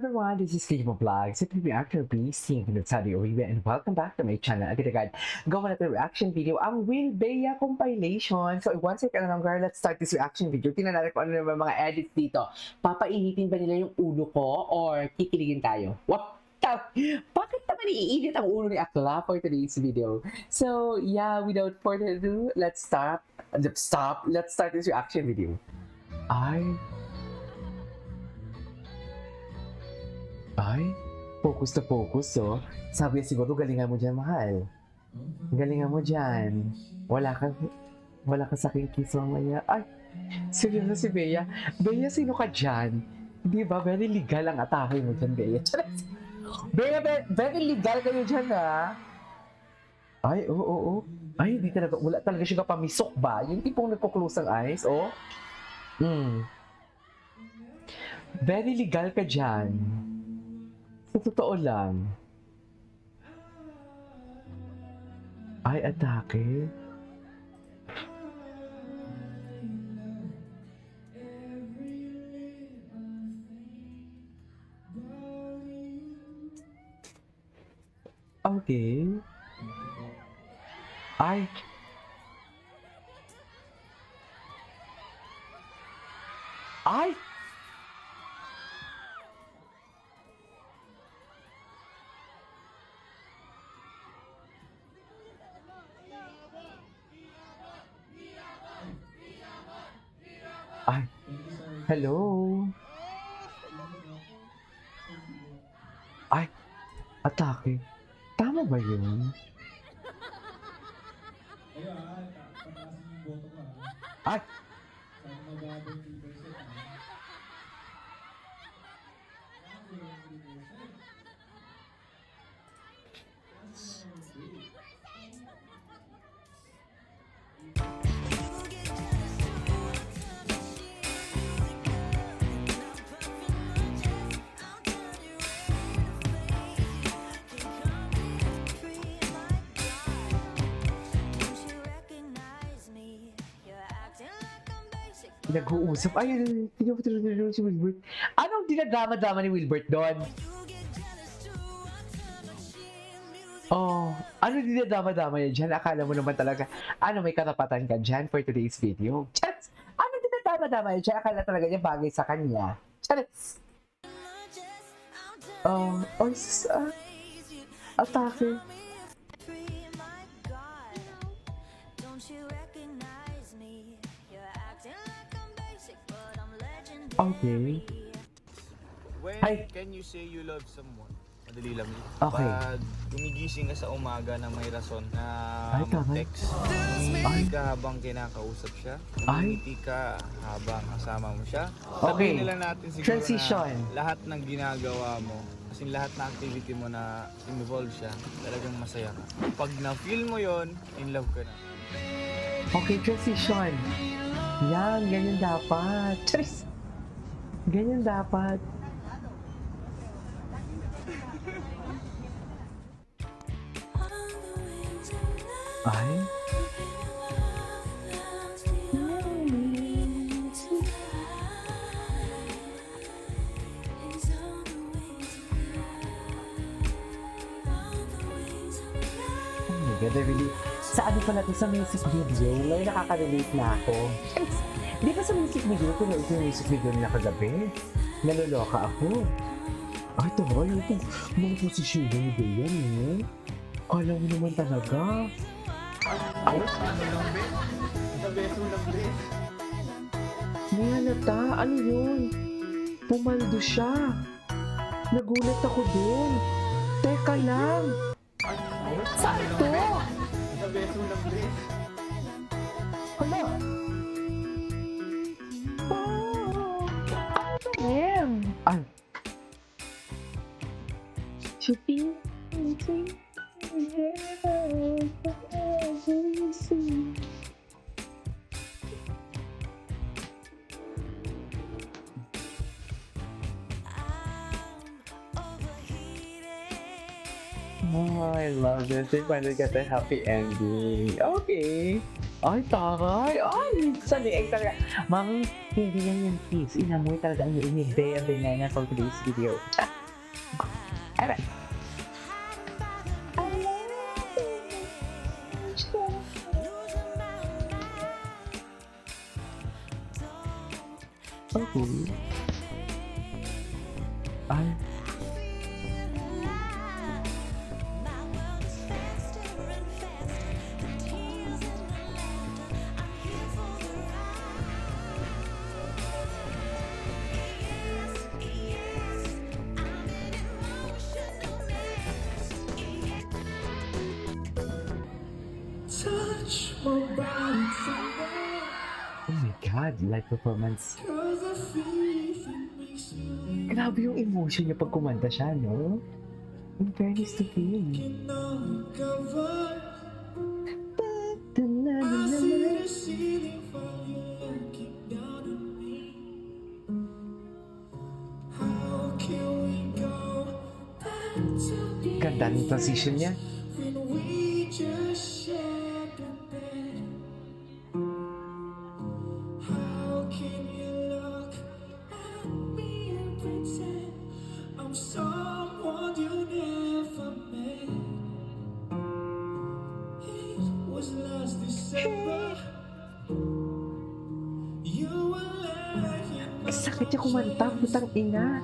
everyone, this is Kimo Vlog. Simply reactor please team from Saudi Arabia and welcome back to my channel. Agad-agad, gawa natin reaction video ang Will Bea compilation. So one second lang girl, let's start this reaction video. Tingnan natin kung ano naman mga edits dito. Papainitin ba nila yung ulo ko or kikiligin tayo? What? Bakit naman iinit ang ulo ni Akla for today's video? So yeah, without further ado, let's start this reaction video. Ay, focus na focus, oh. Sabi niya siguro, galingan mo dyan, mahal. Galingan mo dyan. Wala ka sa aking kiss mamaya. Ay, seryoso si Bea. Bea, sino ka dyan? Di ba, very legal ang atake mo dyan, Bea. Bea, very legal kayo dyan, ha? Ay, oo. Ay, hindi talaga, wala talaga siya kapamisok ba? Yung tipong nagko-close ang eyes, oh. Very legal ka dyan. Sa totoo lang. Ay, atake. Okay. Ay. Ay! Ay, hello? Ay, atake. Tama ba yun? Ay! Nag-uusap. Ay, si Wilbert. Anong dinadrama-drama ni Wilbert doon? Oh, ano dinadrama-drama niya dyan? Akala mo naman talaga, may karapatan ka dyan for today's video? Charis! Ano dinadrama-drama niya dyan? Akala talaga niya bagay sa kanya. Charis! Atake. Okay. When Hi. can you say you love someone? Madali lang yun. Okay. Pag gumigising ka sa umaga na may rason na Ay, mag-text, umingiti ka habang kinakausap siya, umingiti ka habang kasama mo siya. Okay. Sabihin na lang natin siguro Transition. na lahat ng ginagawa mo, kasi lahat ng activity mo na involved siya, talagang masaya ka. Pag na-feel mo yon, in love ka na. Okay, transition. Yan, ganyan dapat. Charis! Ganyan dapat. Ay? Oh my God, I really... Sa ano pala ito? Sa music video? Ngayon nakaka-relate na ako. Di ba sa music video, kung ito yung music video nila kagabi, naloloka ako. Ay, tawa, yung mga posisyon ni Bea, eh. Kala mo naman talaga. Ano lang, be? Sa beso lang, be. May halata, ano yun? Pumaldo siya. Nagulat ako dun. Teka lang. Saan to? Sa beso lang, be. Hala. Ay. Shooting. Oh, I love this. They finally got a happy ending. Okay. Ay, taray. Ay, minsan eh. Talaga. Mami, hindi yan yung kiss. Inamoy talaga ang iinig. Day and day na for today's video. Ebe. Okay. Ay. Touch my body somewhere, Oh my God, live performance. 'cause I feel it makes me leave. Grabe yung emotion niya pag kumanta siya, no? In fairness to him. Can uncover. I see the ceiling while you're looking down on me. How can we go back to the Ganda ng transition niya. when we just shared a bed? How can you look at me and pretend I'm someone you never met? It was last December. You were lying. Ang sakit niya kumanta, putang ina.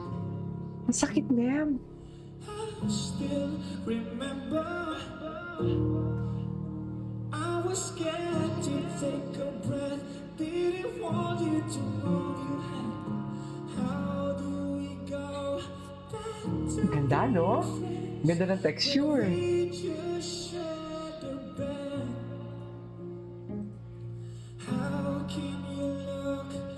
Ang sakit niya. I still remember. I was scared to take a breath. Didn't want you to move your head. How do we go back to Ang ganda, no? Ganda ng texture. we just shared a bed? How can you look at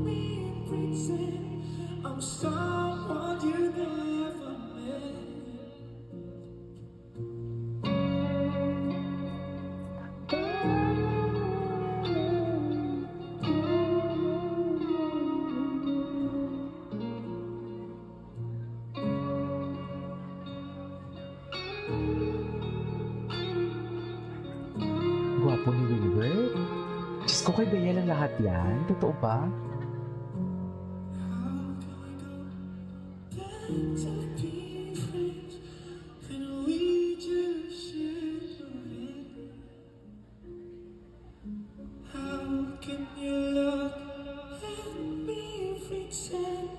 me and pretend I'm someone you never met? Gwapo ni Wilbert. Diyos ko, kay Bea lang lahat yan. Totoo ba? To be friends when we just shared a bed. How can you look at me and pretend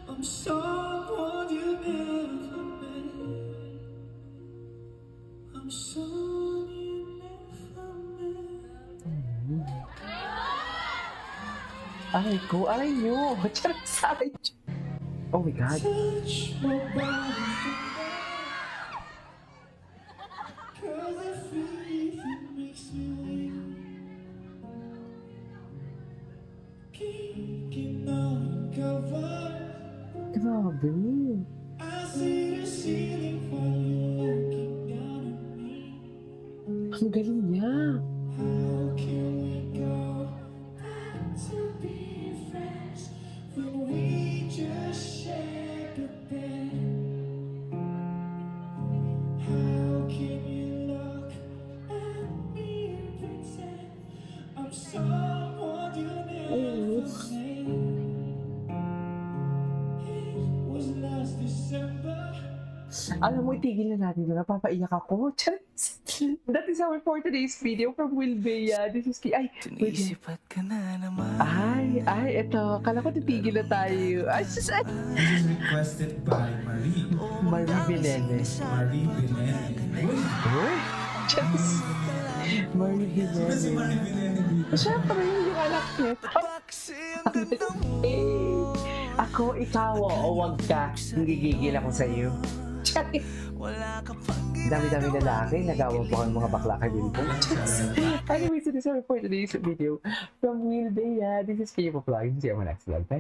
I'm someone you never met? I'm someone you never met. Aray ko, aray nyo. Charot sa aray. Oh my God. Touch my body cause I feel it makes me weak. Kicking on cover. Grabe. I see the ceiling while you're looking down at me. Ang galing niya. How can we go back to being friends when we just shared a bed? How can you look at me and pretend I'm someone you never met? It was last December. Alam mo, itigil na natin doon. Napapaiyak ako. Charot. That is our for today's video from Will Bea. This is Ay, wait. Tinisipat ka na naman. Ay, eto. Kala ko titigil na tayo. Ay, sus, ay. Requested by Marie. Marie Vilene. Marie Binene. Uy, Diyos. Marie Si Vilene. Marie Binene. Siyempre, yung anak niya. Paksi ang ganda mo. Ako, ikaw, o wag ka. Gigigil ako sa'yo. Charit. Wala ka pang Dami-dami lalaki. Nagawa po ang mga bakla kay Wilbert. Anyways, so this is our for today's video from Will Bea. This is Kayo Vlog. See you on my next vlog. Bye.